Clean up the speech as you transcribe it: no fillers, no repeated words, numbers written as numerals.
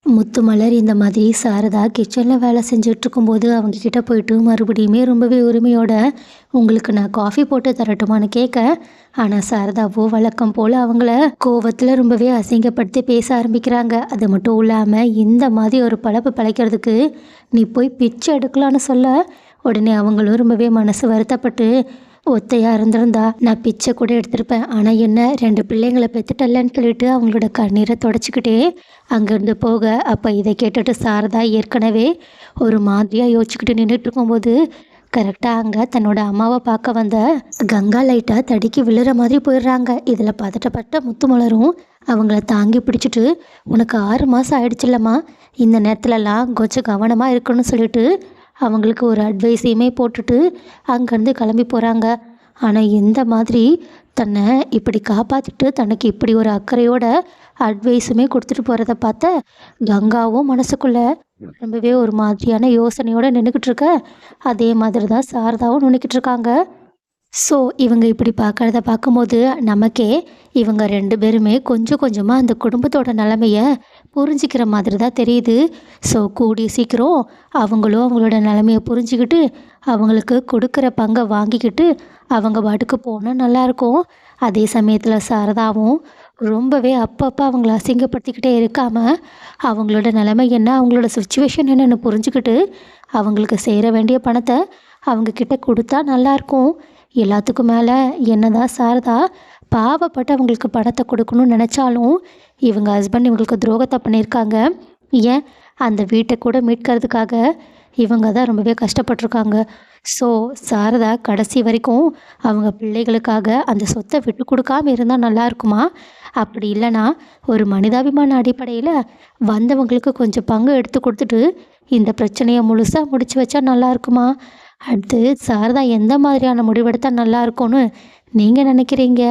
முத்துமலர் இந்த மாதிரி சாரதா கிச்சனில் வேலை செஞ்சுட்டு இருக்கும்போது அவங்க கிட்ட போயிட்டு மறுபடியுமே ரொம்பவே உரிமையோட உங்களுக்கு நான் காஃபி போட்டு தரட்டுமான்னு கேட்க, ஆனால் சாரதாவோ வழக்கம் போல் அவங்கள கோவத்தில் ரொம்பவே அசிங்கப்படுத்தி பேச ஆரம்பிக்கிறாங்க. அது மட்டும் இல்லாமல் இந்த மாதிரி ஒரு பழப்பு பழைக்கிறதுக்கு நீ போய் பிச்சை எடுக்கலான்னு சொல்ல, உடனே அவங்களும் ரொம்பவே மனசு வருத்தப்பட்டு, ஒத்தையாக இருந்திருந்தா நான் பிச்சை கூட எடுத்திருப்பேன், ஆனால் என்ன 2 பிள்ளைங்களை பெற்றுட்டல்லன்னு சொல்லிட்டு அவங்களோட கண்ணீரை தொடச்சிக்கிட்டே அங்கேருந்து போக, அப்போ இதை கேட்டுட்டு சாரதா ஏற்கனவே ஒரு மாதிரியாக யோசிச்சுக்கிட்டு நின்றுட்டு இருக்கும்போது கரெக்டாக அங்கே தன்னோட அம்மாவை பார்க்க வந்த கங்கா லைட்டாக தடுக்கி விழுற மாதிரி போயிடுறாங்க. இதில் பதட்டப்பட்ட முத்துமலரும் அவங்கள தாங்கி பிடிச்சிட்டு, உனக்கு 6 மாதம் ஆயிடுச்சுல்லம்மா, இந்த நேரத்துலலாம் கொஞ்சம் கவனமாக இருக்குன்னு சொல்லிட்டு அவங்களுக்கு ஒரு அட்வைஸையுமே போட்டுட்டு அங்கேருந்து கிளம்பி போகிறாங்க. ஆனால் இந்த மாதிரி தன்னை இப்படி காப்பாற்றிட்டு தனக்கு இப்படி ஒரு அக்கறையோட அட்வைஸுமே கொடுத்துட்டு போகிறத பார்த்த கங்காவும் மனசுக்குள்ளே ரொம்பவே ஒரு மாதிரியான யோசனையோடு நின்றுக்கிட்டு இருக்க, அதே மாதிரி தான் சாரதாவும் நினைக்கிட்டு இருக்காங்க. ஸோ இவங்க இப்படி பார்க்குறத பார்க்கும்போது நமக்கே இவங்க 2 பேருமே கொஞ்சம் கொஞ்சமாக அந்த குடும்பத்தோட நிலமையை புரிஞ்சிக்கிற மாதிரி தான் தெரியுது. ஸோ கூடிய சீக்கிரம் அவங்களும் அவங்களோட நிலமையை புரிஞ்சுக்கிட்டு அவங்களுக்கு கொடுக்குற பங்கை வாங்கிக்கிட்டு அவங்க பாட்டுக்கு போனால் நல்லாயிருக்கும். அதே சமயத்தில் சாரதாவும் ரொம்பவே அப்பப்போ அவங்கள அசிங்கப்படுத்திக்கிட்டே இருக்காமல் அவங்களோட நிலைமை என்ன, அவங்களோட சுச்சுவேஷன் என்னென்னு புரிஞ்சுக்கிட்டு அவங்களுக்கு சேர வேண்டிய பணத்தை அவங்கக்கிட்ட கொடுத்தா நல்லாயிருக்கும். எல்லாத்துக்கும் மேலே என்னதான் சாரதா பாவப்பட்டு அவங்களுக்கு பணத்தை கொடுக்கணும்னு நினச்சாலும் இவங்க ஹஸ்பண்ட் இவங்களுக்கு துரோகத்தை பண்ணியிருக்காங்க. ஏன் அந்த வீட்டை கூட மீட்கிறதுக்காக இவங்க தான் ரொம்பவே கஷ்டப்பட்டிருக்காங்க. ஸோ சாரதா கடைசி வரைக்கும் அவங்க பிள்ளைகளுக்காக அந்த சொத்தை விட்டு கொடுக்காம இருந்தால் நல்லா இருக்குமா? அப்படி இல்லைன்னா ஒரு மனிதாபிமான அடிப்படையில் வந்தவங்களுக்கு கொஞ்சம் பங்கு எடுத்து கொடுத்துட்டு இந்த பிரச்சனையை முழுசாக முடிச்சு வச்சா நல்லா இருக்குமா? அடுத்து சாரதா எந்த மாதிரியான முடிவெடுத்தால் நல்லா இருக்கும்னு நீங்கள் நினைக்கிறீங்க?